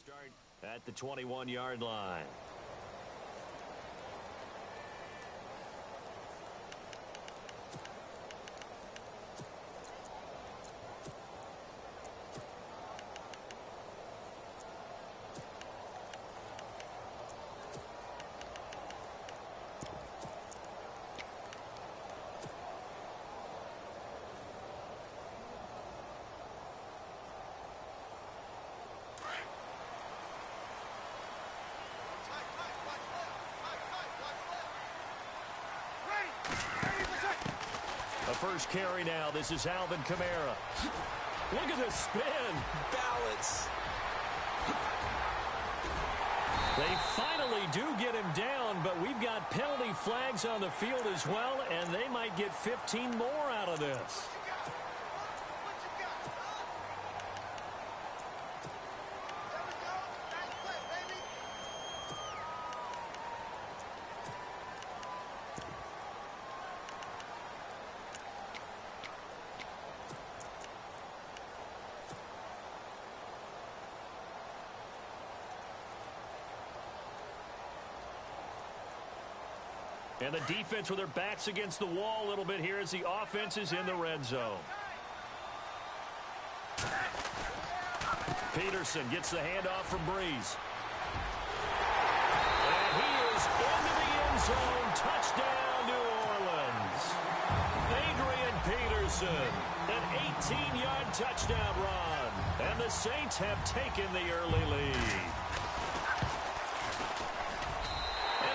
start at the 21-yard line. The first carry now. This is Alvin Kamara. Look at this spin. Balance. They finally do get him down, but we've got penalty flags on the field as well, and they might get 15 more out of this. And the defense with their backs against the wall a little bit here as the offense is in the red zone. Peterson gets the handoff from Breeze. And he is into the end zone. Touchdown, New Orleans. Adrian Peterson, an 18-yard touchdown run. And the Saints have taken the early lead.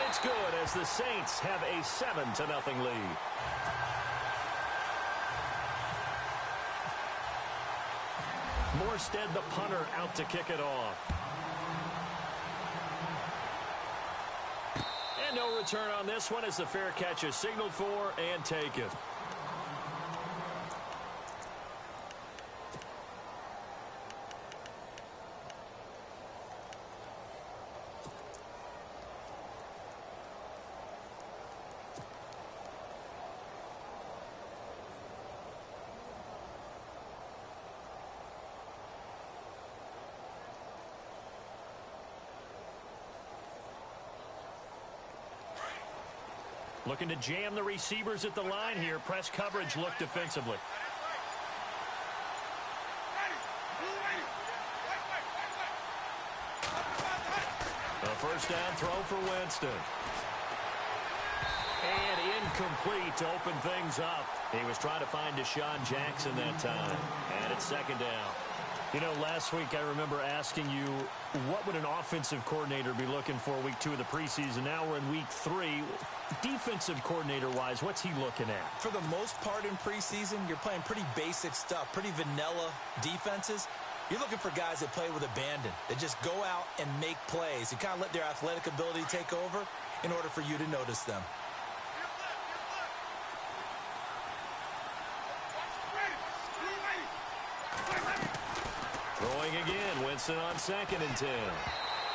It's good as the Saints have a 7-0 lead. Morstead, the punter, out to kick it off. And no return on this one as the fair catch is signaled for and taken. Looking to jam the receivers at the line here. Press coverage look defensively. A first down throw for Winston. And incomplete to open things up. He was trying to find Deshaun Jackson that time. And it's second down. You know, last week I remember asking you, what would an offensive coordinator be looking for week 2 of the preseason? Now we're in week 3. Defensive coordinator-wise, what's he looking at? For the most part in preseason, you're playing pretty basic stuff, pretty vanilla defenses. You're looking for guys that play with abandon, that just go out and make plays. You kind of let their athletic ability take over in order for you to notice them. Throwing again, Winston on 2nd and 10.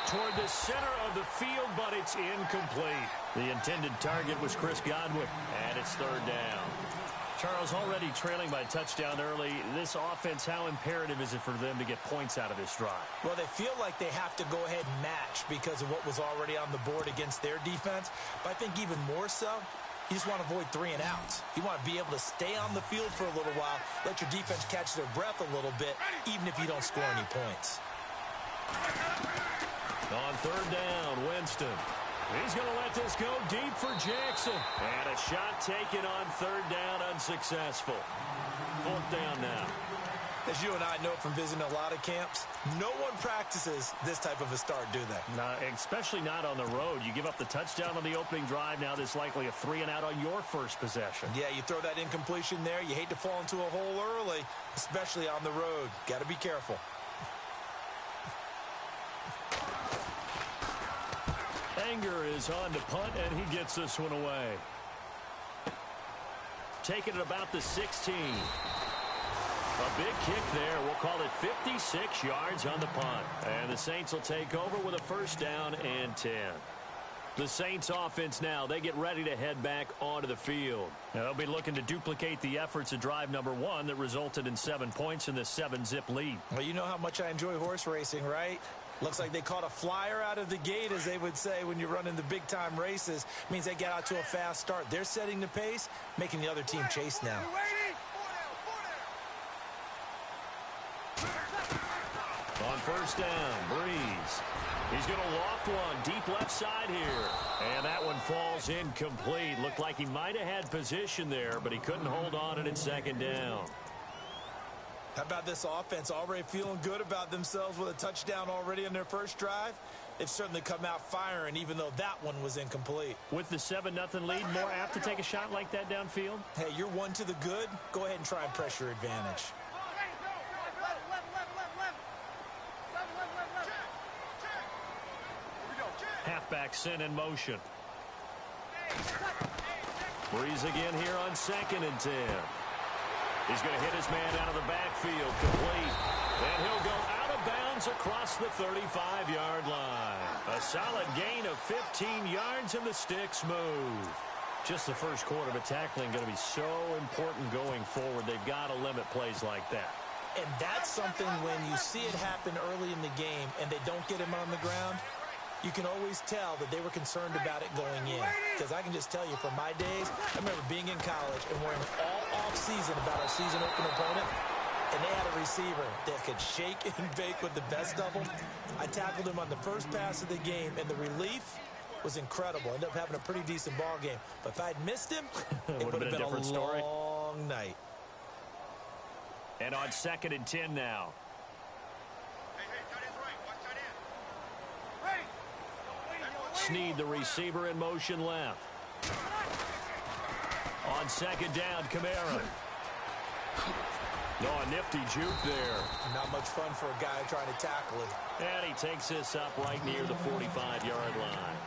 Toward the center of the field, but it's incomplete. The intended target was Chris Godwin, and it's third down. Charles, already trailing by a touchdown early. This offense, how imperative is it for them to get points out of this drive? Well, they feel like they have to go ahead and match because of what was already on the board against their defense. But I think even more so, you just want to avoid 3 and outs. You want to be able to stay on the field for a little while, let your defense catch their breath a little bit, even if you don't score any points. On third down, Winston. He's going to let this go deep for Jackson. And a shot taken on third down, unsuccessful. 4th down now. As you and I know from visiting a lot of camps, no one practices this type of a start, do they? No, especially not on the road. You give up the touchdown on the opening drive. Now there's likely a 3 and out on your first possession. Yeah, you throw that incompletion there. You hate to fall into a hole early, especially on the road. Got to be careful. Anger is on to punt, and he gets this one away. Taking it about the 16. A big kick there. We'll call it 56 yards on the punt. And the Saints will take over with a first down and 10. The Saints offense now, they get ready to head back onto the field. Now, they'll be looking to duplicate the efforts of drive number 1 that resulted in 7 points in the 7-zip lead. Well, you know how much I enjoy horse racing, right? Looks like they caught a flyer out of the gate, as they would say when you're running the big-time races. Means they get out to a fast start. They're setting the pace, making the other team chase now. On first down, Breeze. He's going to loft one deep left side here. And that one falls incomplete. Looked like he might have had position there, but he couldn't hold on it in second down. How about this offense already feeling good about themselves with a touchdown already in their first drive? They've certainly come out firing, even though that one was incomplete. With the 7-0 lead, more apt to take a shot like that downfield? Hey, you're one to the good. Go ahead and try and press your advantage. Halfback sent in motion. Breeze again here on 2nd and 10. He's going to hit his man out of the backfield, complete. And he'll go out of bounds across the 35-yard line. A solid gain of 15 yards, and the sticks move. Just the first quarter, but tackling going to be so important going forward. They've got to limit plays like that. And that's something when you see it happen early in the game and they don't get him on the ground, you can always tell that they were concerned about it going in. Because I can just tell you from my days, I remember being in college and worrying all off-season about our season open opponent, and they had a receiver that could shake and bake with the best of them. I tackled him on the first pass of the game, and the relief was incredible. Ended up having a pretty decent ball game. But if I'd missed him, it would have been a different story. Long night. And on 2nd and 10 now. Snead, the receiver, in motion left. On 2nd down, Kamara. No, a nifty juke there. Not much fun for a guy trying to tackle it. And he takes this up right near the 45-yard line.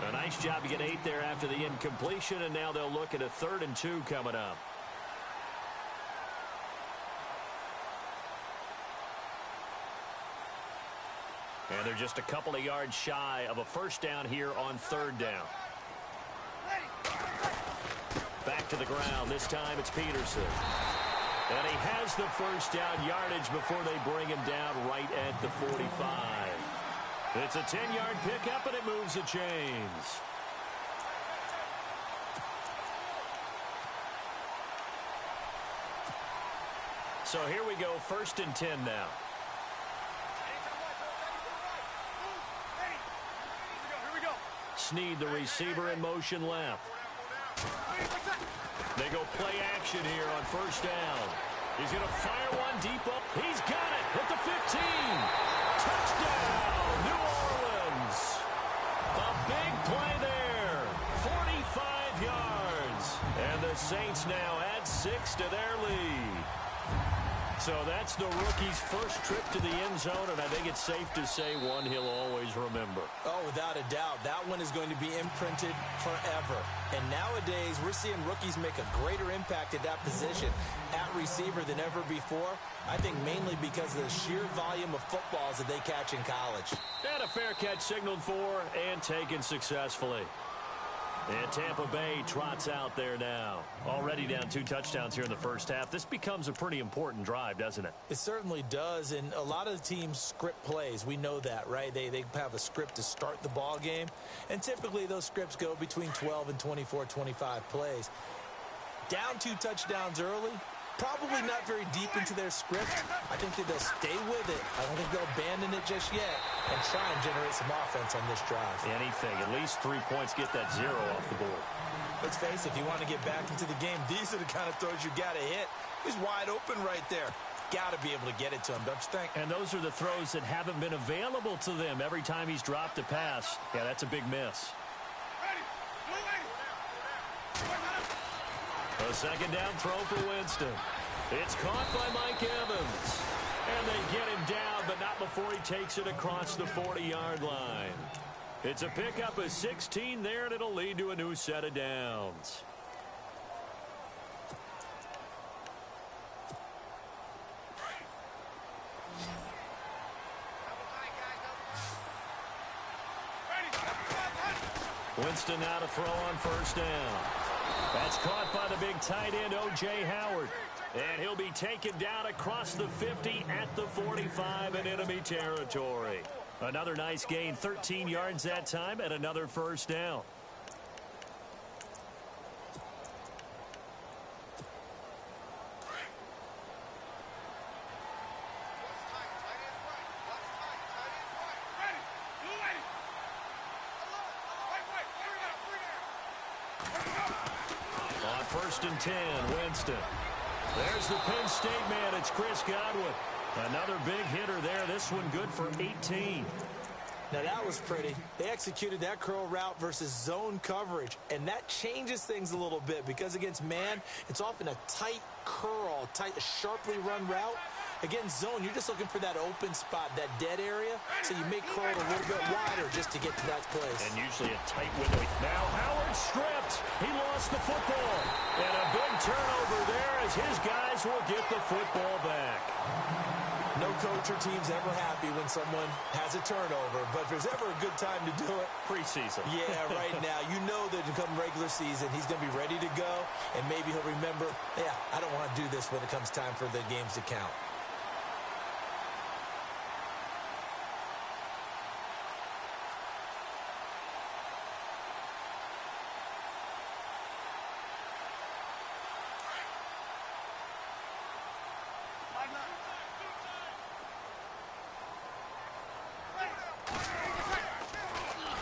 A nice job to get 8 there after the incompletion, and now they'll look at a 3rd and 2 coming up. And they're just a couple of yards shy of a first down here on 3rd down. Back to the ground. This time it's Peterson. And he has the first down yardage before they bring him down right at the 45. It's a 10-yard pickup, and it moves the chains. So here we go, 1st and 10 now. Snead, the receiver, in motion left. They go play action here on first down. He's going to fire one deep up. He's got it at the 15. Touchdown, New Orleans. A big play there. 45 yards. And the Saints now add 6 to their lead. So that's the rookie's first trip to the end zone, and I think it's safe to say one he'll always remember. Oh, without a doubt. That one is going to be imprinted forever. And nowadays, we're seeing rookies make a greater impact at that position at receiver than ever before. I think mainly because of the sheer volume of footballs that they catch in college. And a fair catch signaled for and taken successfully. And Tampa Bay trots out there now. Already down 2 touchdowns here in the first half. This becomes a pretty important drive, doesn't it? It certainly does, and a lot of the teams script plays. We know that, right? They have a script to start the ball game, and typically those scripts go between 12 and 24, 25 plays. Down 2 touchdowns early, probably not very deep into their script. I think that they'll stay with it. I don't think they'll abandon it just yet and try and generate some offense on this drive. Anything. At least 3 points, get that 0 off the board. Let's face it, if you want to get back into the game, these are the kind of throws you got to hit. He's wide open right there. Got to be able to get it to him, don't you think? And those are the throws that haven't been available to them every time he's dropped a pass. Yeah, that's a big miss. A 2nd down throw for Winston. It's caught by Mike Evans. And they get him down, but not before he takes it across the 40-yard line. It's a pickup of 16 there, and it'll lead to a new set of downs. Winston now to throw on first down. That's caught by the big tight end, O.J. Howard. And he'll be taken down across the 50 at the 45 in enemy territory. Another nice gain, 13 yards that time, and another first down. On 1st and 10, Winston. There's the Penn State man. It's Chris Godwin. Another big hitter there. This one good for 18. Now, that was pretty. They executed that curl route versus zone coverage, and that changes things a little bit because against man, it's often a tight curl, sharply run route. Against zone, you're just looking for that open spot, that dead area, so you may curl it a little bit wider just to get to that place. And usually a tight window. Now Howard stripped. He lost the football. And a big turnover there as his guys will get the football back. No coach or team's ever happy when someone has a turnover, but if there's ever a good time to do it, preseason. Yeah, right now. You know that come regular season, he's going to be ready to go, and maybe he'll remember, yeah, I don't want to do this when it comes time for the games to count.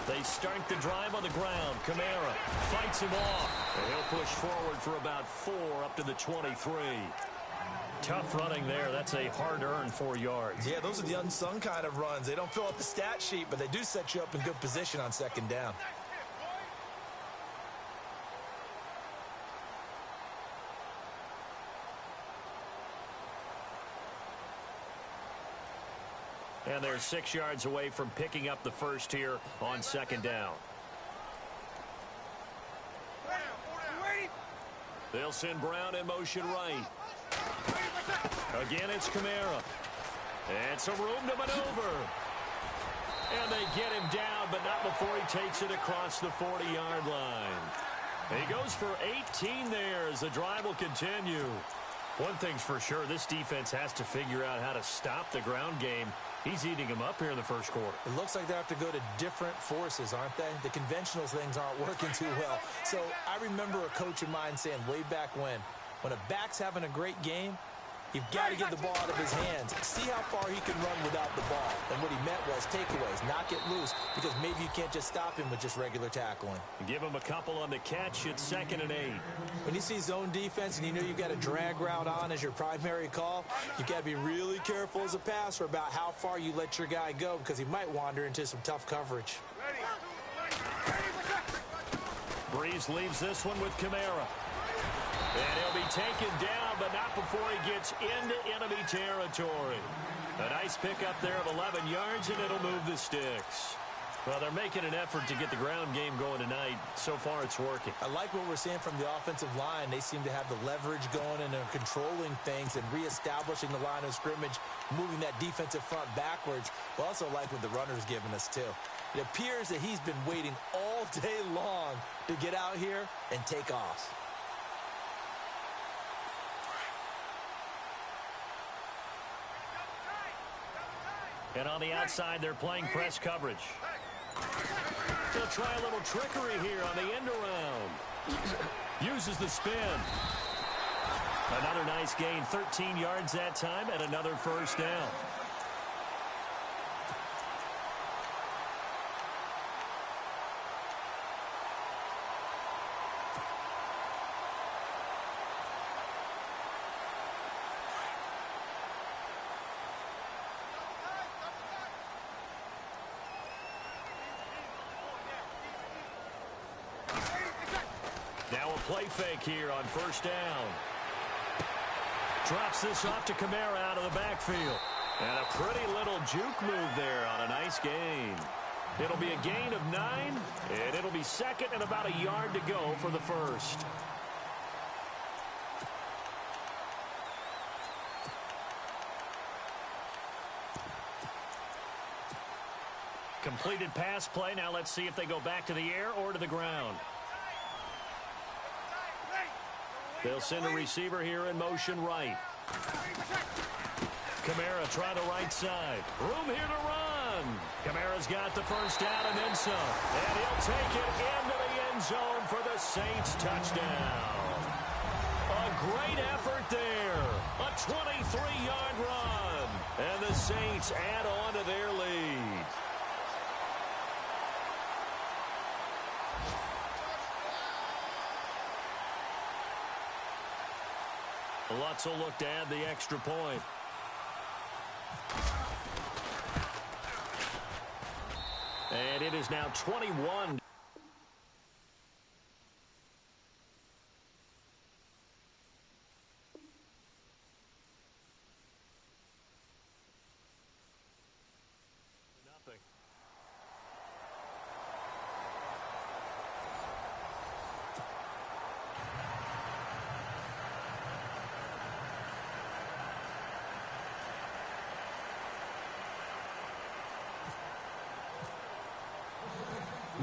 They start the drive on the ground. Kamara fights him off. And he'll push forward for about 4 up to the 23. Tough running there. That's a hard-earned 4 yards. Yeah, those are the unsung kind of runs. They don't fill up the stat sheet, but they do set you up in good position on 2nd down. And they're 6 yards away from picking up the first here on 2nd down. They'll send Brown in motion right. Again, it's Kamara. And some room to maneuver. And they get him down, but not before he takes it across the 40-yard line. He goes for 18 there as the drive will continue. One thing's for sure, this defense has to figure out how to stop the ground game. He's eating him up here in the first quarter. It looks like they have to go to different forces, aren't they? The conventional things aren't working too well. So I remember a coach of mine saying way back when a back's having a great game, you've got to get the ball out of his hands. See how far he can run without the ball. And what he meant was takeaways, not get loose, because maybe you can't just stop him with just regular tackling. Give him a couple on the catch. It's 2nd and 8. When you see zone defense and you know you've got a drag route on as your primary call, you've got to be really careful as a passer about how far you let your guy go because he might wander into some tough coverage. Breeze leaves this one with Kamara. And he'll be taken down, but not before he gets into enemy territory. A nice pickup there of 11 yards, and it'll move the sticks. Well, they're making an effort to get the ground game going tonight. So far, it's working. I like what we're seeing from the offensive line. They seem to have the leverage going and they're controlling things and reestablishing the line of scrimmage, moving that defensive front backwards. We also like what the runner's giving us, too. It appears that he's been waiting all day long to get out here and take off. And on the outside, they're playing press coverage. They'll try a little trickery here on the end around. Uses the spin. Another nice gain, 13 yards that time, and another first down. Now a play fake here on 1st down. Drops this off to Kamara out of the backfield. And a pretty little juke move there on a nice gain. It'll be a gain of 9, and it'll be 2nd and about a yard to go for the first. Completed pass play. Now let's see if they go back to the air or to the ground. They'll send a receiver here in motion right. Kamara try the right side. Room here to run. Kamara's got the first down and then some. And he'll take it into the end zone for the Saints touchdown. A great effort there. A 23-yard run. And the Saints add on to their lead. Lutz will look to add the extra point. And it is now 21. Nothing.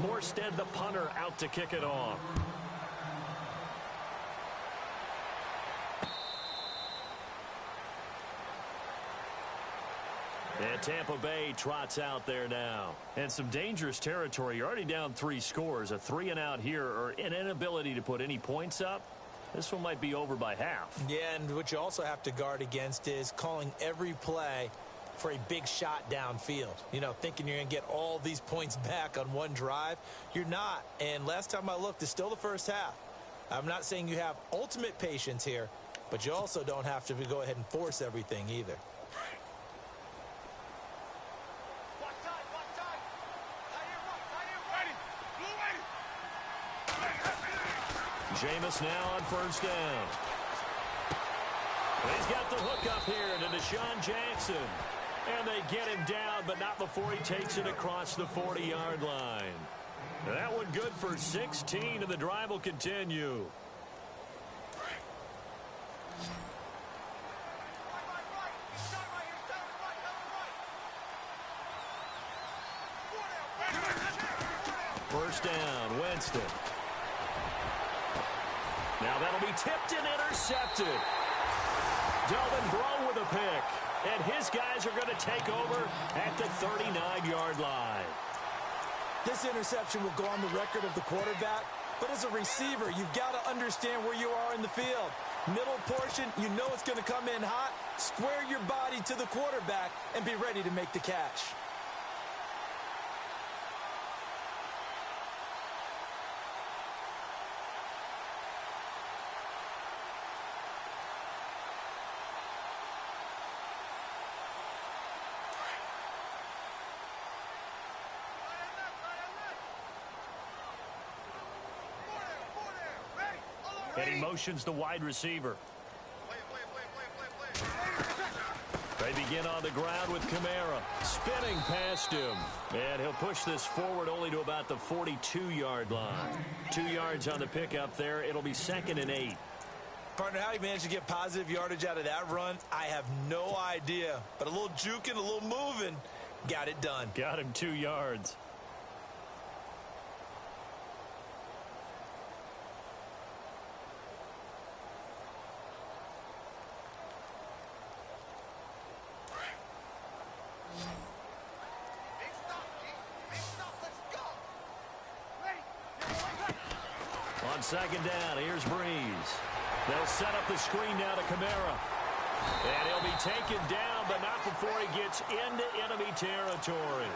Morstead, the punter, out to kick it off. And Tampa Bay trots out there now. And some dangerous territory. You're already down 3 scores. A 3-and-out here, or an inability to put any points up. This one might be over by half. Yeah, and what you also have to guard against is calling every play for a big shot downfield. You know, thinking you're going to get all these points back on one drive. You're not. And last time I looked, it's still the first half. I'm not saying you have ultimate patience here, but you also don't have to go ahead and force everything either. Jameis now on first down. He's got the hook up here to Deshaun Jackson. And they get him down, but not before he takes it across the 40-yard line. That one good for 16, and the drive will continue. First down, Winston. Now that'll be tipped and intercepted. Delvin Breaux with a pick. And his guys are going to take over at the 39-yard line. This interception will go on the record of the quarterback, but as a receiver, you've got to understand where you are in the field. Middle portion, you know it's going to come in hot. Square your body to the quarterback and be ready to make the catch. And he motions the wide receiver. They begin on the ground with Kamara spinning past him. And he'll push this forward only to about the 42-yard line. 2 yards on the pickup there. It'll be 2nd and 8. Partner, how he managed to get positive yardage out of that run, I have no idea. But a little juking, a little moving, got it done. Got him 2 yards. On second down, here's Breeze. They'll set up the screen now to Kamara. And he'll be taken down, but not before he gets into enemy territory.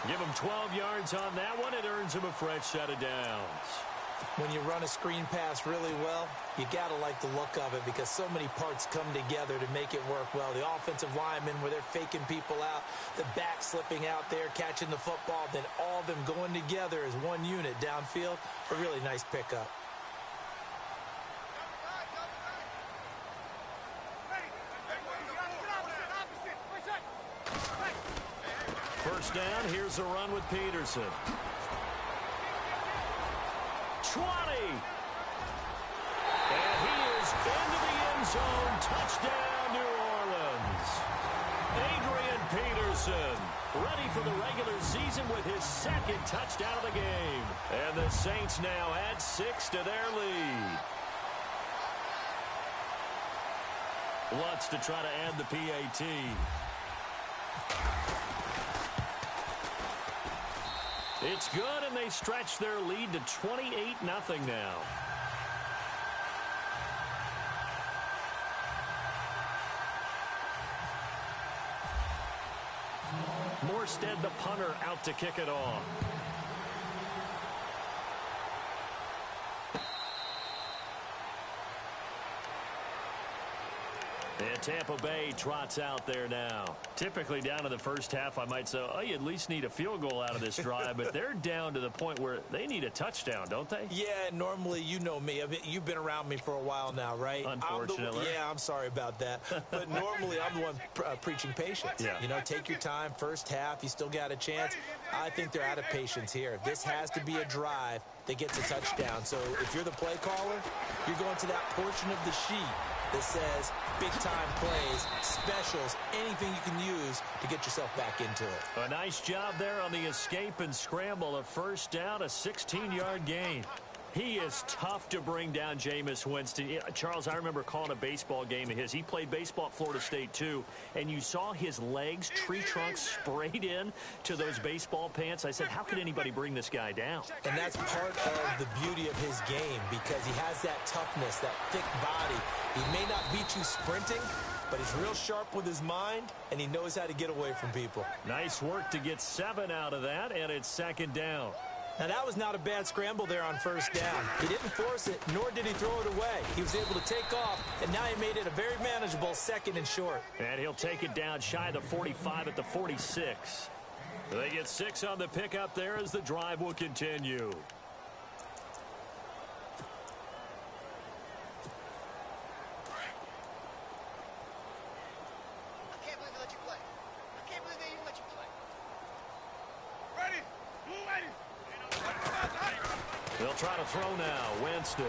Give him 12 yards on that one. It earns him a fresh set of downs. When you run a screen pass really well, you got to like the look of it because so many parts come together to make it work well. The offensive linemen where they're faking people out, the back slipping out there, catching the football, then all of them going together as one unit downfield. A really nice pickup. First down, here's a run with Peterson. 20. And he is into the end zone. Touchdown, New Orleans. Adrian Peterson ready for the regular season with his 2nd touchdown of the game. And the Saints now add 6 to their lead. Lutz to try to add the PAT. It's good, and they stretch their lead to 28-0 now. Morstead, the punter, out to kick it off. And Tampa Bay trots out there now. Typically down to the first half, I might say, oh, you at least need a field goal out of this drive, but they're down to the point where they need a touchdown, don't they? Yeah, normally, you know me. I mean, you've been around me for a while now, right? Unfortunately. I'm sorry about that. But normally, I'm the one preaching patience. Yeah. You know, take your time. First half, you still got a chance. I think they're out of patience here. This has to be a drive that gets a touchdown. So if you're the play caller, you're going to that portion of the sheet that says big-time plays, specials, anything you can use to get yourself back into it. A nice job there on the escape and scramble. A first down, a 16-yard gain. He is tough to bring down, Jameis Winston. Charles, I remember calling a baseball game of his. He played baseball at Florida State, too, and you saw his legs, tree trunks sprayed in to those baseball pants. I said, how could anybody bring this guy down? And that's part of the beauty of his game because he has that toughness, that thick body. He may not beat you sprinting, but he's real sharp with his mind, and he knows how to get away from people. Nice work to get 7 out of that, and it's second down. Now, that was not a bad scramble there on first down. He didn't force it, nor did he throw it away. He was able to take off, and now he made it a very manageable second and short. And he'll take it down shy of the 45 at the 46. They get 6 on the pickup there as the drive will continue. They'll try to throw now. Winston.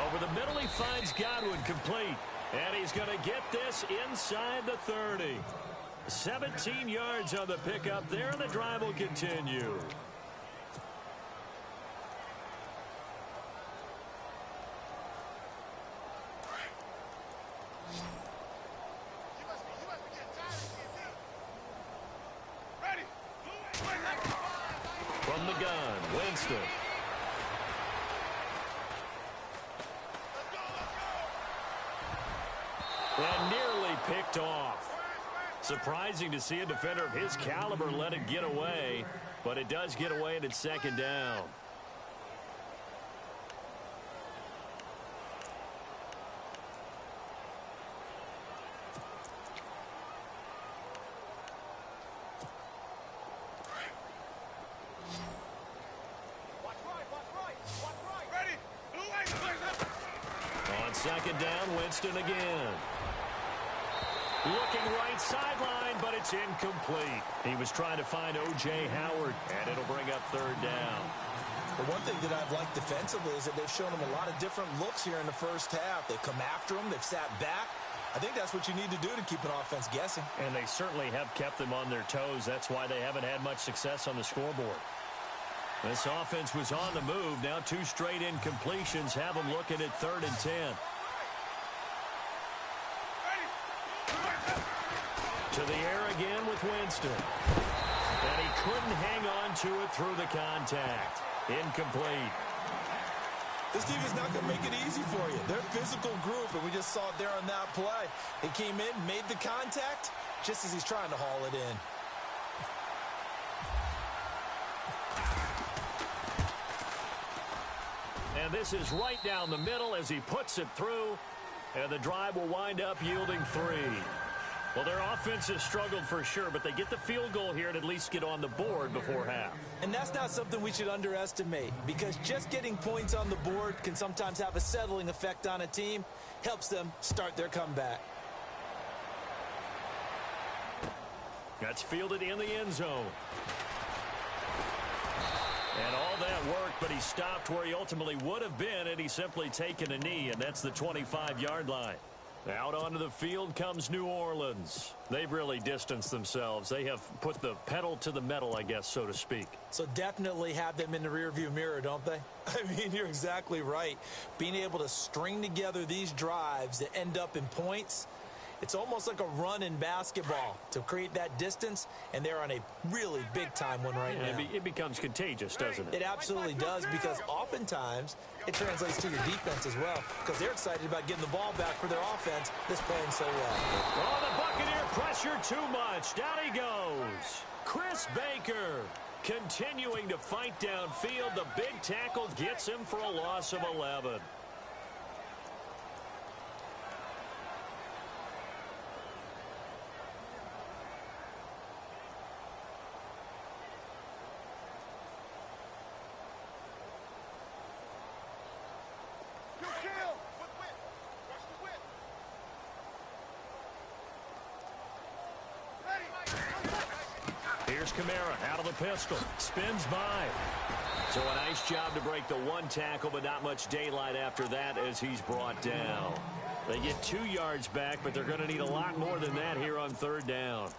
Over the middle, he finds Godwin complete. And he's going to get this inside the 30. 17 yards on the pickup there, and the drive will continue. From the gun, Winston. And nearly picked off. Surprising to see a defender of his caliber let it get away, but it does get away and it's second down. On second down, Winston again. Looking right sideline, but it's incomplete. He was trying to find O.J. Howard, and it'll bring up third down. The one thing that I've liked defensively is that they've shown him a lot of different looks here in the first half. They've come after him. They've sat back. I think that's what you need to do to keep an offense guessing. And they certainly have kept them on their toes. That's why they haven't had much success on the scoreboard. This offense was on the move. Now 2 straight incompletions have them looking at 3rd and 10. To the air again with Winston. And he couldn't hang on to it through the contact. Incomplete. This team is not going to make it easy for you. They're a physical group, and we just saw it there on that play. He came in, made the contact, just as he's trying to haul it in. And this is right down the middle as he puts it through. And the drive will wind up yielding 3. Well, their offense has struggled for sure, but they get the field goal here and at least get on the board before half. And that's not something we should underestimate, because just getting points on the board can sometimes have a settling effect on a team. Helps them start their comeback. That's fielded in the end zone. And all that worked, but he stopped where he ultimately would have been had he simply taken a knee, and that's the 25-yard line. Out onto the field comes New Orleans. They've really distanced themselves. They have put the pedal to the metal, I guess, so to speak. So definitely have them in the rearview mirror, don't they? I mean, you're exactly right. Being able to string together these drives that end up in points It's almost like a run in basketball to create that distance, and they're on a really big-time one right now. It becomes contagious, doesn't it? It absolutely does, because oftentimes it translates to your defense as well, because they're excited about getting the ball back for their offense that's playing so well. Oh, the Buccaneer pressure too much. Down he goes. Chris Baker continuing to fight downfield. The big tackle gets him for a loss of 11. Here's Kamara out of the pistol. Spins by. So a nice job to break the one tackle, but not much daylight after that as he's brought down. They get 2 yards back, but they're going to need a lot more than that here on third down.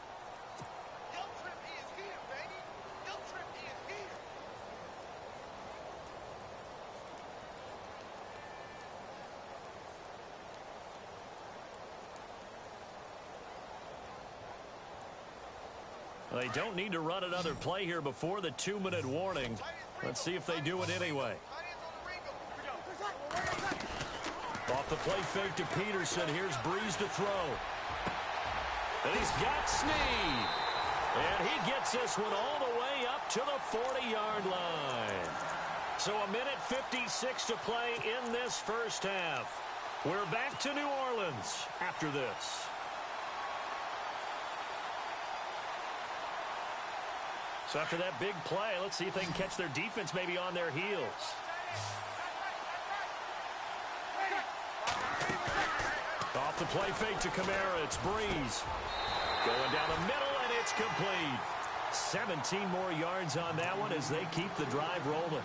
They don't need to run another play here before the 2-minute warning. Let's see if they do it anyway. Off the play fake to Peterson. Here's Breeze to throw. And he's got Snead. And he gets this one all the way up to the 40-yard line. So a minute 56 to play in this first half. We're back to New Orleans after this. So after that big play, let's see if they can catch their defense maybe on their heels. Off the play fake to Kamara. It's Breeze. Going down the middle, and it's complete. 17 more yards on that one as they keep the drive rolling.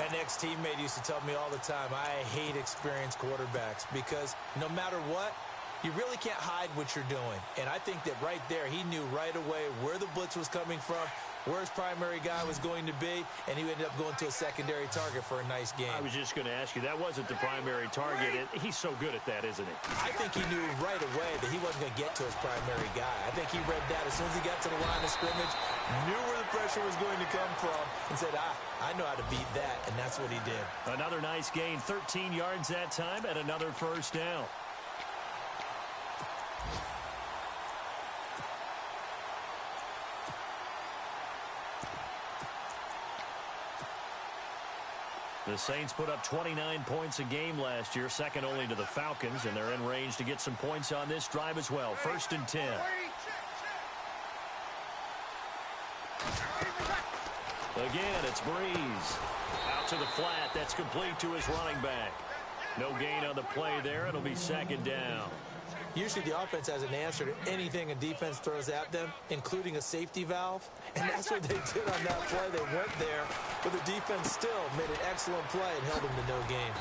An ex-teammate used to tell me all the time, I hate experienced quarterbacks because no matter what, you really can't hide what you're doing. And I think that right there, he knew right away where the blitz was coming from, where his primary guy was going to be, and he ended up going to a secondary target for a nice game. I was just going to ask you, that wasn't the primary target. He's so good at that, isn't he? I think he knew right away that he wasn't going to get to his primary guy. I think he read that as soon as he got to the line of scrimmage, knew where the pressure was going to come from, and said, I know how to beat that, and that's what he did. Another nice gain, 13 yards that time, and another first down. The Saints put up 29 points a game last year, second only to the Falcons, and they're in range to get some points on this drive as well. 1st and 10. Again, it's Breeze. Out to the flat. That's complete to his running back. No gain on the play there. It'll be 2nd down. Usually the offense has an answer to anything a defense throws at them, including a safety valve. And that's what they did on that play. They went there, but the defense still made an excellent play and held them to no gain.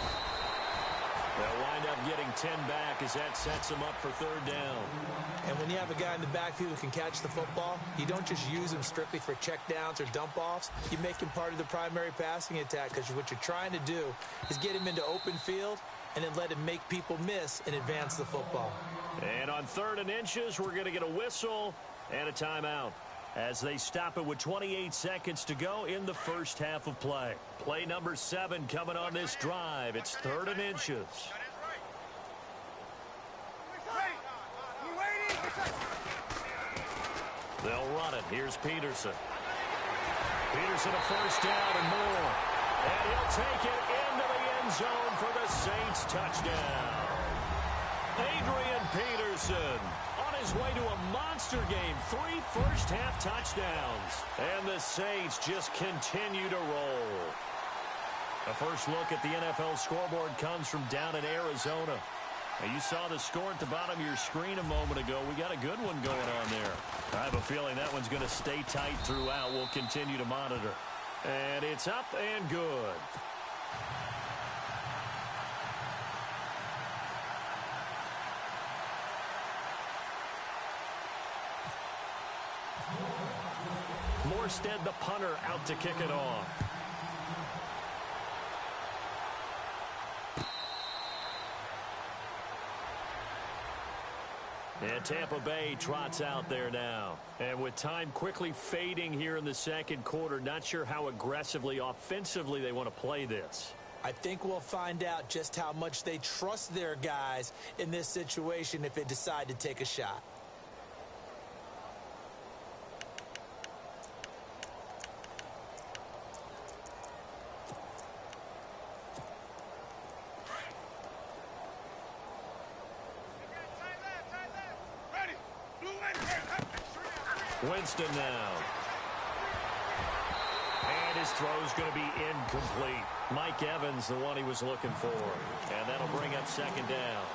They'll wind up getting 10 back as that sets them up for 3rd down. And when you have a guy in the backfield who can catch the football, you don't just use him strictly for checkdowns or dump-offs. You make him part of the primary passing attack because what you're trying to do is get him into open field and then let him make people miss and advance the football. And on 3rd and inches, we're going to get a whistle and a timeout as they stop it with 28 seconds to go in the first half of play. Play number 7 coming on this drive. It's 3rd and inches. They'll run it. Here's Peterson. Peterson a first down and more. And he'll take it into the end zone for the Saints touchdown. Adrian Peterson on his way to a monster game. 3 first-half touchdowns. And the Saints just continue to roll. A first look at the NFL scoreboard comes from down in Arizona. Now, you saw the score at the bottom of your screen a moment ago. We got a good one going on there. I have a feeling that one's going to stay tight throughout. We'll continue to monitor. And it's up and good. Morstead, the punter, out to kick it off. And Tampa Bay trots out there now. And with time quickly fading here in the second quarter, not sure how aggressively, offensively they want to play this. I think we'll find out just how much they trust their guys in this situation if they decide to take a shot. Winston now. And his throw's going to be incomplete. Mike Evans, the one he was looking for. And that'll bring up second down.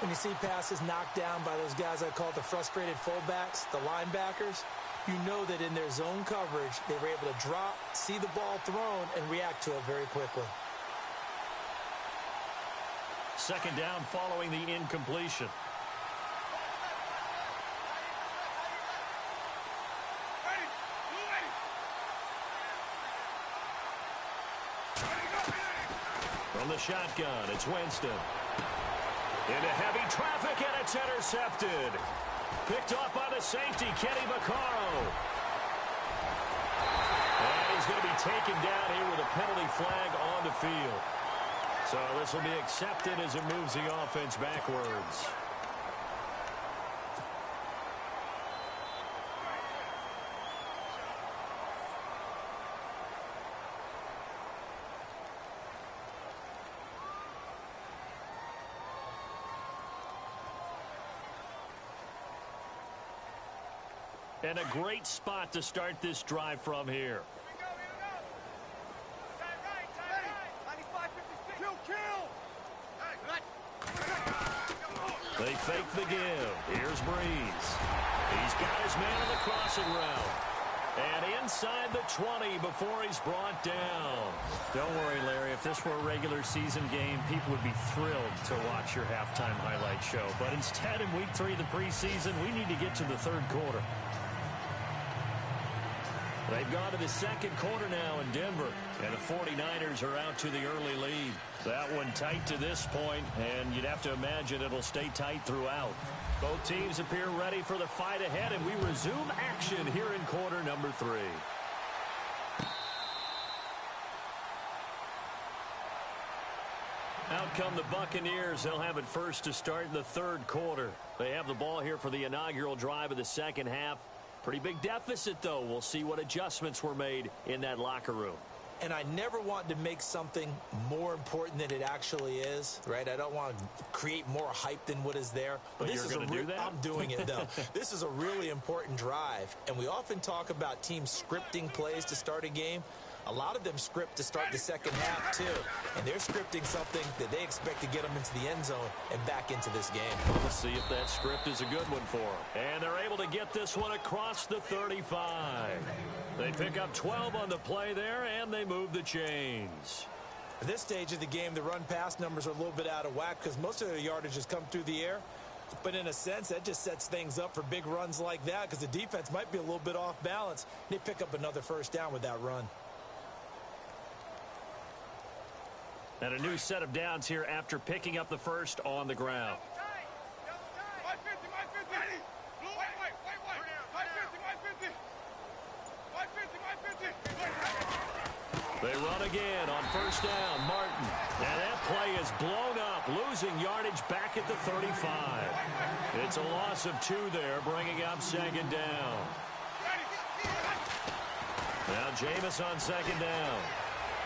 When you see passes knocked down by those guys I call the frustrated fullbacks, the linebackers, you know that in their zone coverage, they were able to drop, see the ball thrown, and react to it very quickly. Second down following the incompletion. From the shotgun, it's Winston. Into heavy traffic, and it's intercepted. Picked off by the safety, Kenny Vaccaro. And he's going to be taken down here with a penalty flag on the field. So this will be accepted as it moves the offense backwards. And a great spot to start this drive from here. They fake the give. Here's Breeze. He's got his man in the crossing route. And inside the 20 before he's brought down. Don't worry, Larry. If this were a regular season game, people would be thrilled to watch your halftime highlight show. But instead, in week 3 of the preseason, we need to get to the third quarter. They've gone to the second quarter now in Denver, and the 49ers are out to the early lead. That one tight to this point, and you'd have to imagine it'll stay tight throughout. Both teams appear ready for the fight ahead, and we resume action here in quarter number 3. Out come the Buccaneers. They'll have it first to start in the third quarter. They have the ball here for the inaugural drive of the second half. Pretty big deficit, though. We'll see what adjustments were made in that locker room. And I never want to make something more important than it actually is, right? I don't want to create more hype than what is there. But this is going to do that? I'm doing it, though. This is a really important drive. And we often talk about teams scripting plays to start a game. A lot of them script to start the second half, too. And they're scripting something that they expect to get them into the end zone and back into this game. We'll see if that script is a good one for them. And they're able to get this one across the 35. They pick up 12 on the play there, and they move the chains. At this stage of the game, the run-pass numbers are a little bit out of whack because most of their yardage has come through the air. But in a sense, that just sets things up for big runs like that because the defense might be a little bit off balance. They pick up another first down with that run. And a new set of downs here after picking up the first on the ground. They run again on first down. Martin. And that play is blown up, losing yardage back at the 35. It's a loss of 2 there, bringing up second down. Now Jameis on second down.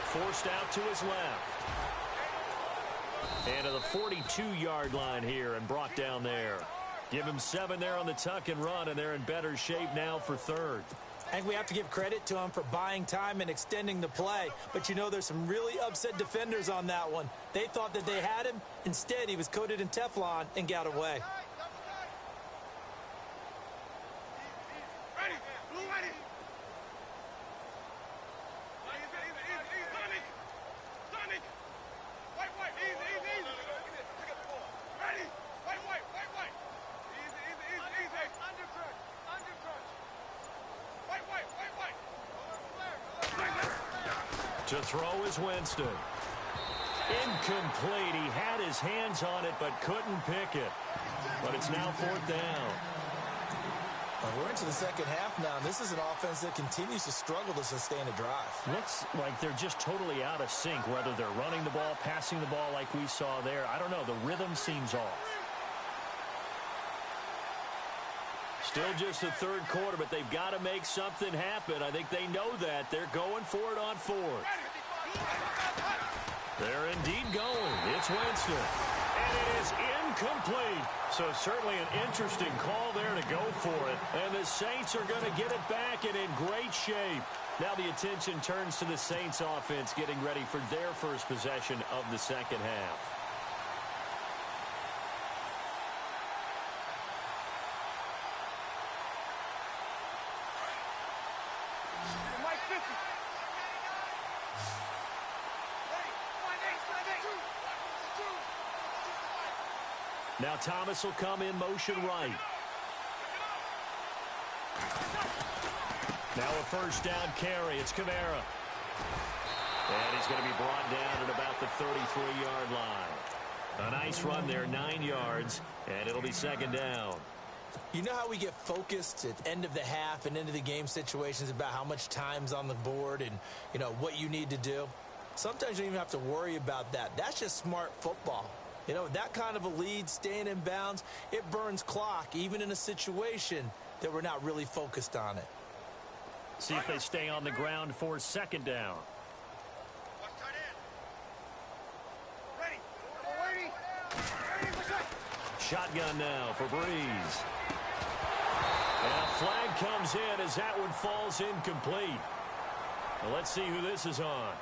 Forced out to his left. And to the 42-yard line here and brought down there. Give him 7 there on the tuck and run, and they're in better shape now for third. I think we have to give credit to him for buying time and extending the play. But, you know, there's some really upset defenders on that one. They thought that they had him. Instead, he was coated in Teflon and got away. To throw is Winston. Incomplete. He had his hands on it but couldn't pick it. But it's now 4th down. We're into the second half now. This is an offense that continues to struggle to sustain a drive. Looks like they're just totally out of sync, whether they're running the ball, passing the ball like we saw there. I don't know. The rhythm seems off. Still just the third quarter, but they've got to make something happen. I think they know that. They're going for it on 4th. They're indeed going. It's Winston. And it is incomplete. So certainly an interesting call there to go for it. And the Saints are going to get it back and in great shape. Now the attention turns to the Saints offense getting ready for their first possession of the second half. Now Thomas will come in motion right. Now a first down carry. It's Kamara. And he's going to be brought down at about the 33-yard line. A nice run there, 9 yards, and it'll be second down. You know how we get focused at end of the half and into the game situations about how much time's on the board and, you know, what you need to do? Sometimes you don't even have to worry about that. That's just smart football. You know, that kind of a lead, staying in bounds, it burns clock, even in a situation that we're not really focused on it. See if they stay on the ground for second down. Shotgun now for Breeze. And a flag comes in as that one falls incomplete. Well, let's see who this is on.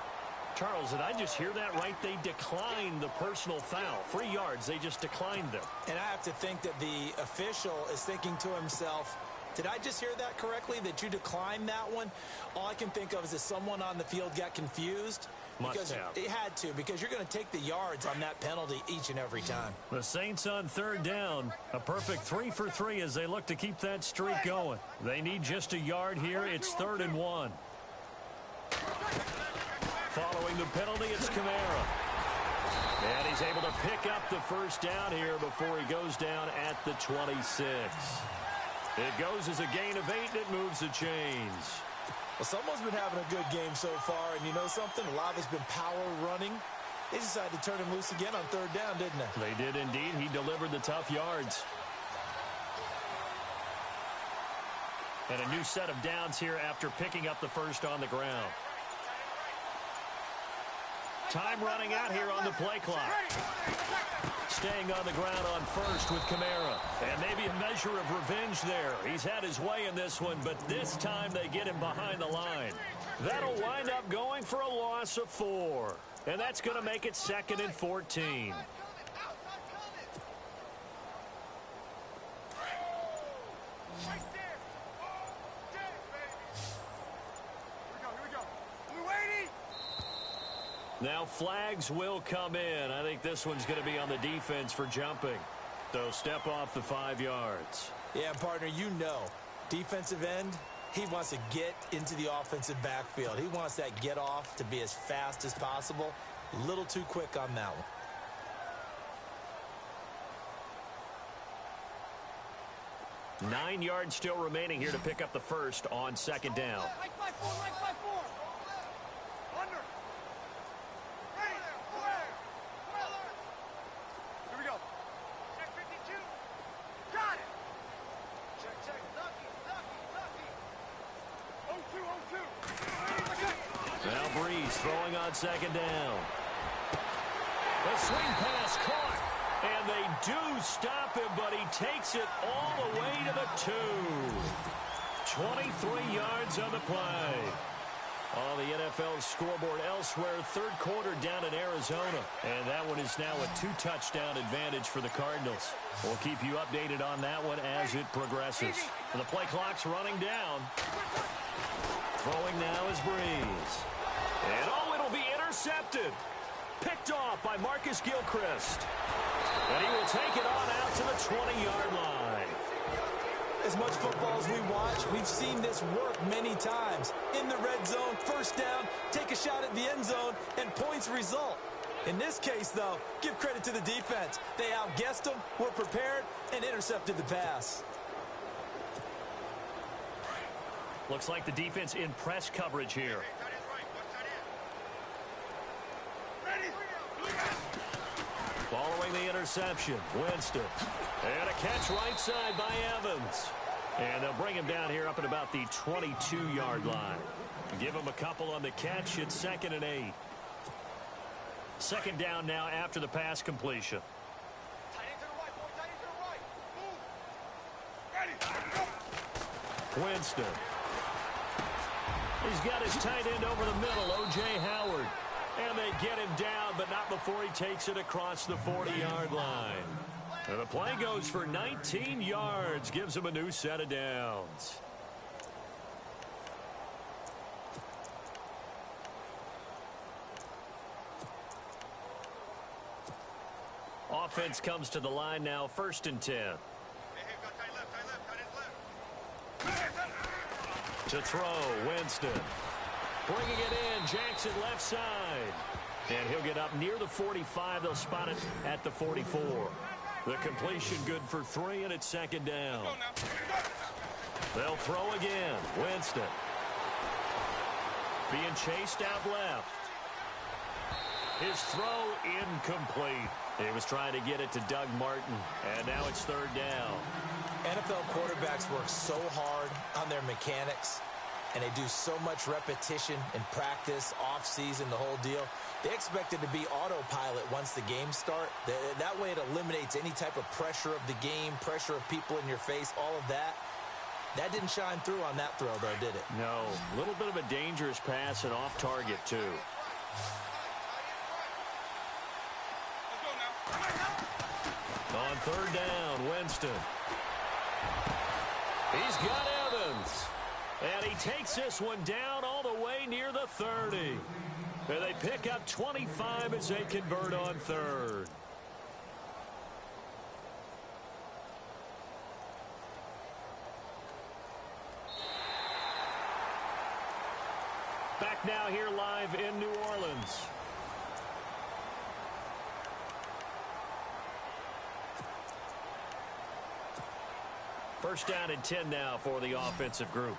Charles, did I just hear that right? They declined the personal foul. 3 yards, they just declined them. And I have to think that the official is thinking to himself, did I just hear that correctly, that you declined that one? All I can think of is that someone on the field got confused. Must have. It had to, because you're going to take the yards on that penalty each and every time. The Saints on third down. A perfect 3 for 3 as they look to keep that streak going. They need just a yard here. It's 3rd and 1. Following the penalty, it's Kamara. And he's able to pick up the first down here before he goes down at the 26. It goes as a gain of 8, and it moves the chains. Well, someone's been having a good game so far, and you know something? A lot has been power running. They decided to turn him loose again on third down, didn't they? They did indeed. He delivered the tough yards. And a new set of downs here after picking up the first on the ground. Time running out here on the play clock. Staying on the ground on first with Kamara. And maybe a measure of revenge there. He's had his way in this one, but this time they get him behind the line. That'll wind up going for a loss of 4. And that's going to make it 2nd and 14. Now flags will come in. I think this one's going to be on the defense for jumping. So step off the 5 yards. Yeah, partner, you know, defensive end, he wants to get into the offensive backfield. He wants that get off to be as fast as possible. A little too quick on that one. 9 yards still remaining here to pick up the first on second down. Now Breeze throwing on second down. The swing pass caught. And they do stop him, but he takes it all the way to the 2. 23 yards on the play. On the NFL scoreboard elsewhere, third quarter down in Arizona. And that one is now a 2-touchdown advantage for the Cardinals. We'll keep you updated on that one as it progresses. And the play clock's running down. Throwing now is Breeze. And it'll be intercepted. Picked off by Marcus Gilchrist. And he will take it on out to the 20-yard line. As much football as we watch, we've seen this work many times. In the red zone, first down, take a shot at the end zone, and points result. In this case, though, give credit to the defense. They outguessed them, were prepared, and intercepted the pass. Looks like the defense in press coverage here. Following the interception, Winston. And a catch right side by Evans. And they'll bring him down here up at about the 22-yard line. Give him a couple on the catch. It's 2nd and 8. Second down now after the pass completion. Winston. He's got his tight end over the middle, O.J. Howard. And they get him down, but not before he takes it across the 40-yard line. And the play goes for 19 yards, gives him a new set of downs. Offense comes to the line now, 1st and 10. To throw, Winston. Bringing it in, Jackson left side. And he'll get up near the 45. They'll spot it at the 44. The completion good for 3, and it's 2nd down. They'll throw again. Winston. Being chased out left. His throw incomplete. He was trying to get it to Doug Martin, and now it's 3rd down. NFL quarterbacks work so hard on their mechanics, and they do so much repetition in practice, off-season, the whole deal. They expect it to be autopilot once the games start. That way it eliminates any type of pressure of the game, pressure of people in your face, all of that. That didn't shine through on that throw, though, did it? No. A little bit of a dangerous pass and off target, too. On 3rd down, Winston. He's got Evans. And he takes this one down all the way near the 30. And they pick up 25 as they convert on 3rd. Back now here live in New Orleans. First down and 10 now for the offensive group.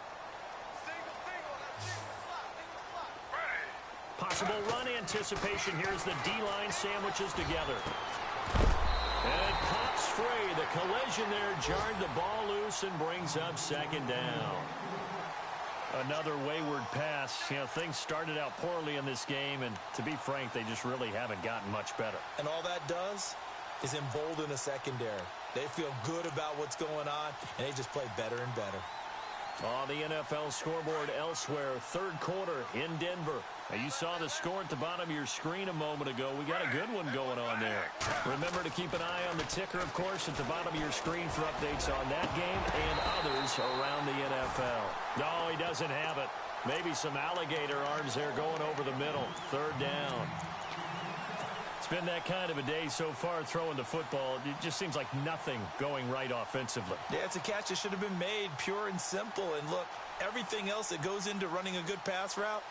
Possible run anticipation. Here's the D-line sandwiches together. And it pops free. The collision there jarred the ball loose and brings up 2nd down. Another wayward pass. You know, things started out poorly in this game, and to be frank, they just really haven't gotten much better. And all that does is embolden a secondary. They feel good about what's going on, and they just play better and better. On the NFL scoreboard elsewhere, 3rd quarter in Denver. Now, you saw the score at the bottom of your screen a moment ago. We got a good one going on there. Remember to keep an eye on the ticker, of course, at the bottom of your screen for updates on that game and others around the NFL. No, he doesn't have it. Maybe some alligator arms there going over the middle. 3rd down. It's been that kind of a day so far throwing the football. It just seems like nothing going right offensively. Yeah, it's a catch that should have been made, pure and simple. And look, everything else that goes into running a good pass route,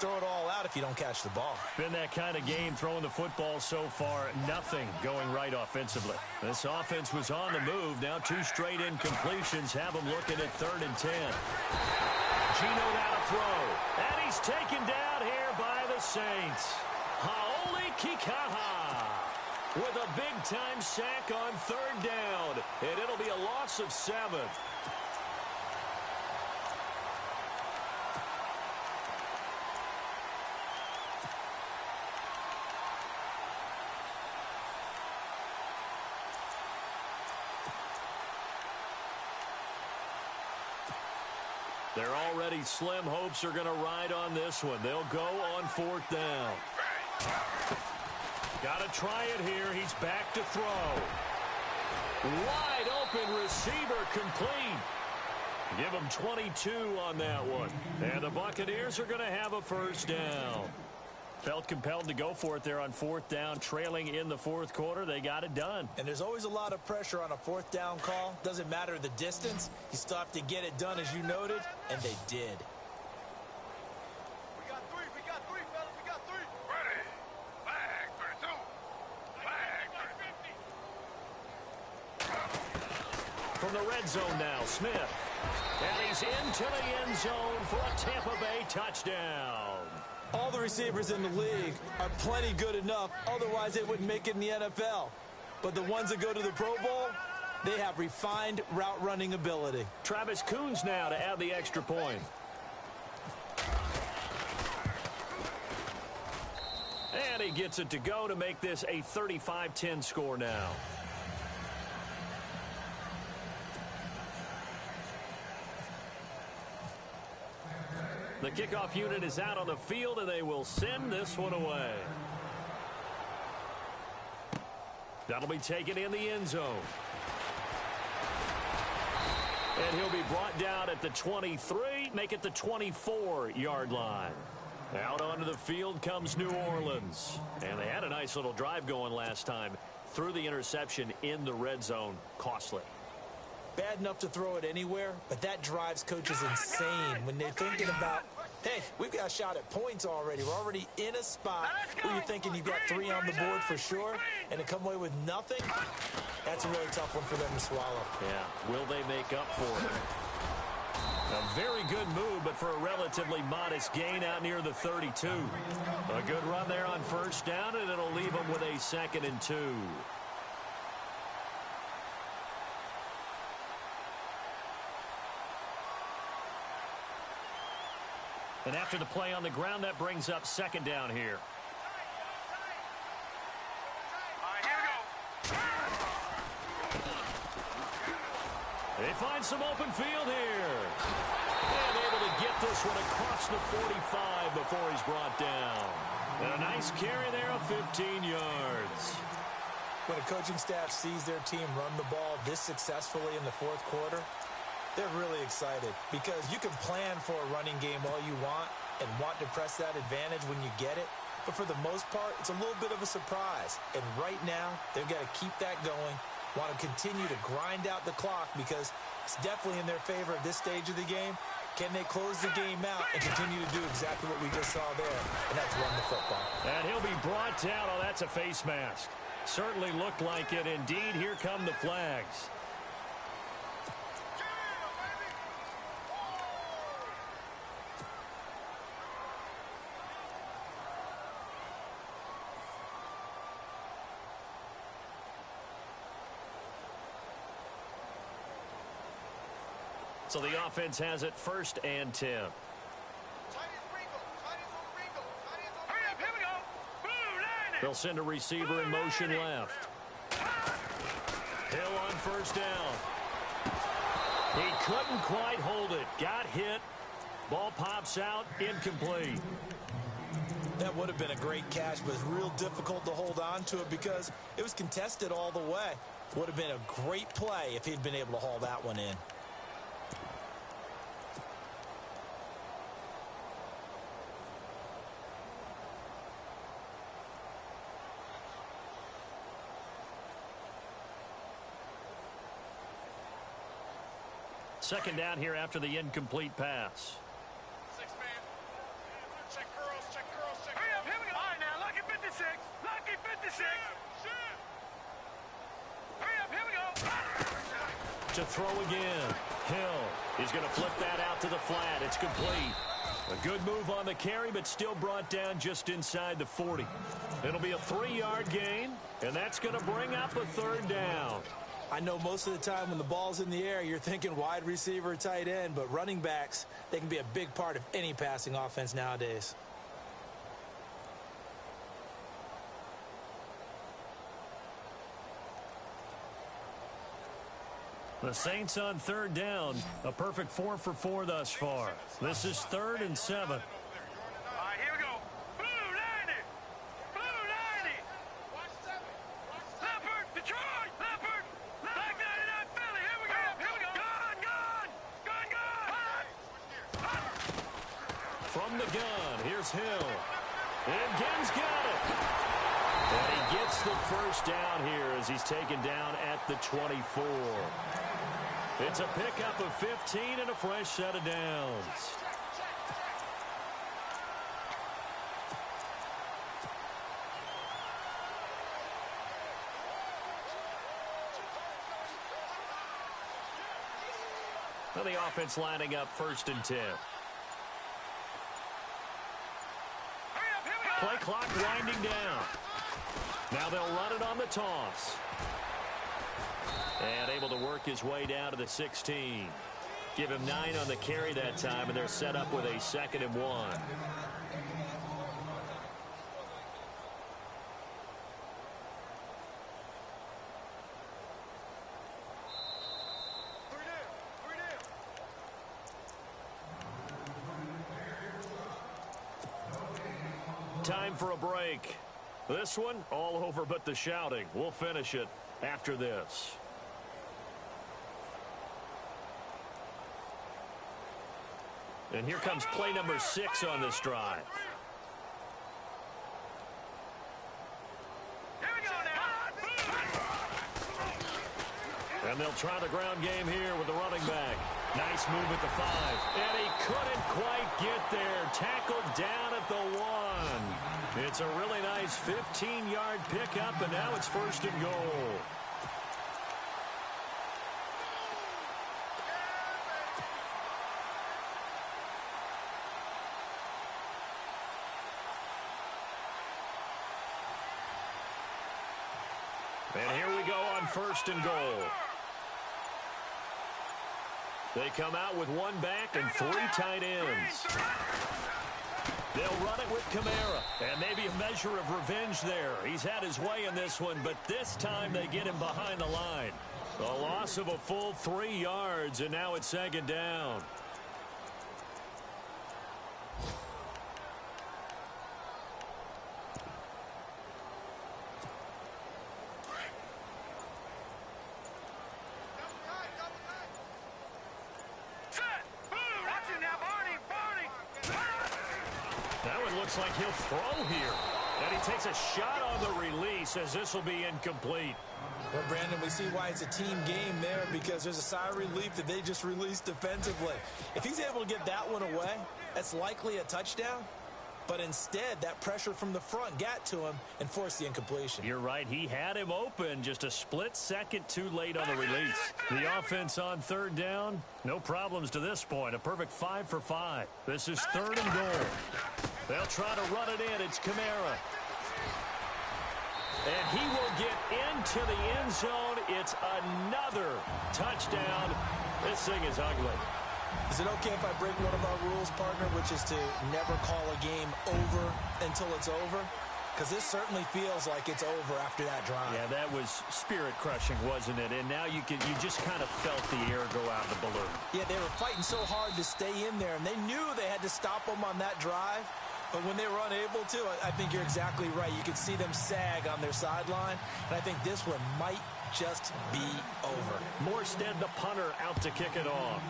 throw it all out if you don't catch the ball. Been that kind of game throwing the football so far. Nothing going right offensively. This offense was on the move. Now 2 straight incompletions have them looking at 3rd and 10. Gino now to throw. And he's taken down here by the Saints. Haoli Kikaha with a big-time sack on 3rd down. And it'll be a loss of 7. They're already slim. Hopes are going to ride on this one. They'll go on 4th down. Got to try it here. He's back to throw. Wide open receiver complete. Give him 22 on that one. And the Buccaneers are going to have a 1st down. Felt compelled to go for it there on 4th down, trailing in the 4th quarter. They got it done. And there's always a lot of pressure on a 4th down call. Doesn't matter the distance. You still have to get it done, as you noted, and they did. We got 3, fellas. We got 3. Ready. Flag 3. from the red zone now. Smith. And he's into the end zone for a Tampa Bay touchdown. All the receivers in the league are plenty good enough. Otherwise, they wouldn't make it in the NFL. But the ones that go to the Pro Bowl, they have refined route running ability. Travis Coons now to add the extra point. And he gets it to go to make this a 35-10 score now. The kickoff unit is out on the field, and they will send this one away. That'll be taken in the end zone. And he'll be brought down at the 23, make it the 24-yard line. Out onto the field comes New Orleans. And they had a nice little drive going last time. Threw the interception in the red zone. Costly. Bad enough to throw it anywhere, but that drives coaches insane when they're thinking about, hey, we've got a shot at points already. We're already in a spot where you're thinking you've got 3 on the board for sure, and to come away with nothing, that's a really tough one for them to swallow. Yeah, will they make up for it? A very good move, but for a relatively modest gain out near the 32. A good run there on first down, and it'll leave them with a 2nd and 2. And after the play on the ground, that brings up 2nd down here. They find some open field here. And able to get this one across the 45 before he's brought down. And a nice carry there of 15 yards. When a coaching staff sees their team run the ball this successfully in the 4th quarter, they're really excited because you can plan for a running game all you want and want to press that advantage when you get it. But for the most part, it's a little bit of a surprise. And right now, they've got to keep that going, want to continue to grind out the clock because it's definitely in their favor at this stage of the game. Can they close the game out and continue to do exactly what we just saw there? And that's run the football. And he'll be brought down. Oh, that's a face mask. Certainly looked like it. Indeed, here come the flags. So the offense has it 1st and 10. They'll send a receiver in motion left. Hill on first down. He couldn't quite hold it. Got hit. Ball pops out. Incomplete. That would have been a great catch, but it's real difficult to hold on to it because it was contested all the way. Would have been a great play if he'd been able to haul that one in. Second down here after the incomplete pass. 6-man. Check curls, check curls, check curls. Here we go. All right, now, lucky 56. Lucky 56. Hurry up, here we go. To throw again. Hill. He's going to flip that out to the flat. It's complete. A good move on the carry, but still brought down just inside the 40. It'll be a 3-yard gain, and that's going to bring up a 3rd down. I know most of the time when the ball's in the air, you're thinking wide receiver, tight end, but running backs, they can be a big part of any passing offense nowadays. The Saints on 3rd down. A perfect 4 for 4 thus far. This is 3rd and 7. All right, here we go. Blue 90. Blue 90. Leopard, Detroit. Leopard. Black 99 Philly. Here we go. Here we go. Gun, gun. Gun, gun. From the gun, here's Hill. And Ginn's got it. And he gets the first down here as he's taken down at the 24. It's a pickup of 15 and a fresh set of downs. Well, the offense lining up 1st and 10. Play clock winding down. Now they'll run it on the toss. And able to work his way down to the 16. Give him 9 on the carry that time, and they're set up with a 2nd and 1. Time for a break. This one, all over but the shouting. We'll finish it after this. And here comes play number 6 on this drive. Here we go now. And they'll try the ground game here with the running back. Nice move at the 5. And he couldn't quite get there. Tackled down at the 1. It's a really nice 15-yard pickup, and now it's 1st and goal. And here we go on 1st and goal. They come out with 1 back and 3 tight ends. They'll run it with Kamara, and maybe a measure of revenge there. He's had his way in this one, but this time they get him behind the line. A loss of a full 3 yards, and now it's 2nd down. Looks like he'll throw here. And he takes a shot on the release as this will be incomplete. Well, Brandon, we see why it's a team game there, because there's a sigh of relief that they just released defensively. If he's able to get that one away, that's likely a touchdown. But instead, that pressure from the front got to him and forced the incompletion. You're right. He had him open, just a split second too late on the release. The offense on 3rd down, no problems to this point. A perfect 5 for 5. This is 3rd and goal. They'll try to run it in. It's Kamara. And he will get into the end zone. It's another touchdown. This thing is ugly. Is it okay if I break one of our rules, partner, which is to never call a game over until it's over? Because this certainly feels like it's over after that drive. Yeah, that was spirit-crushing, wasn't it? And now you just kind of felt the air go out of the balloon. Yeah, they were fighting so hard to stay in there, and they knew they had to stop them on that drive. But when they were unable to, I think you're exactly right. You could see them sag on their sideline, and I think this one might just be over. Morstead, the punter, out to kick it off.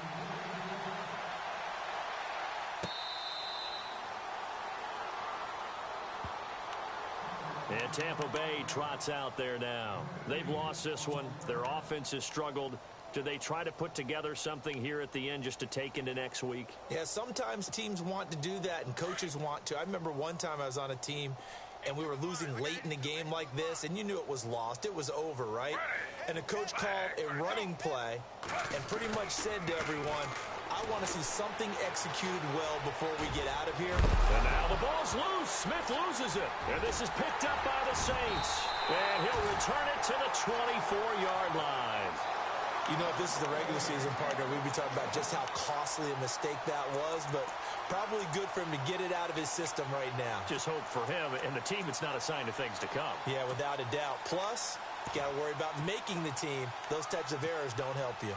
And Tampa Bay trots out there now. They've lost this one. Their offense has struggled. Do they try to put together something here at the end just to take into next week? Yeah, sometimes teams want to do that and coaches want to. I remember one time I was on a team and we were losing late in a game like this, and you knew it was lost. It was over, right? And the coach called a running play and pretty much said to everyone, I want to see something executed well before we get out of here. And now the ball's loose. Smith loses it. And this is picked up by the Saints. And he'll return it to the 24-yard line. You know, if this is the regular season, partner, we'd be talking about just how costly a mistake that was, but probably good for him to get it out of his system right now. Just hope for him and the team it's not a sign of things to come. Yeah, without a doubt. Plus, you got to worry about making the team. Those types of errors don't help you.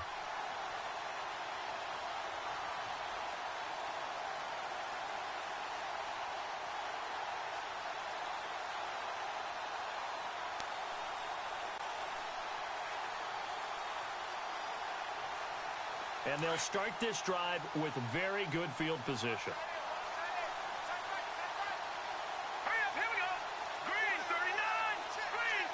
And they'll start this drive with very good field position. Hurry up, here we go. Green 39. Green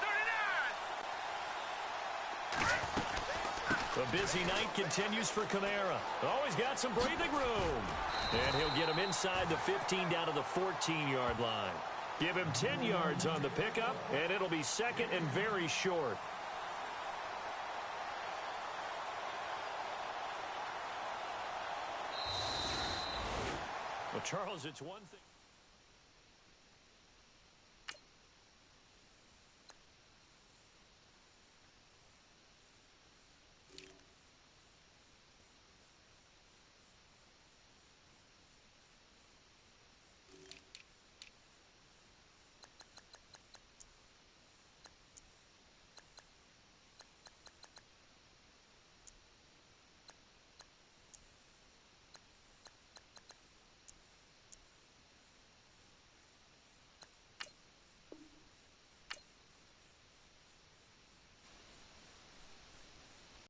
39. The busy night continues for Kamara. Oh, he's got some breathing room. And he'll get him inside the 15 down to the 14-yard line. Give him 10 yards on the pickup, and it'll be second and very short. Charles, it's one thing.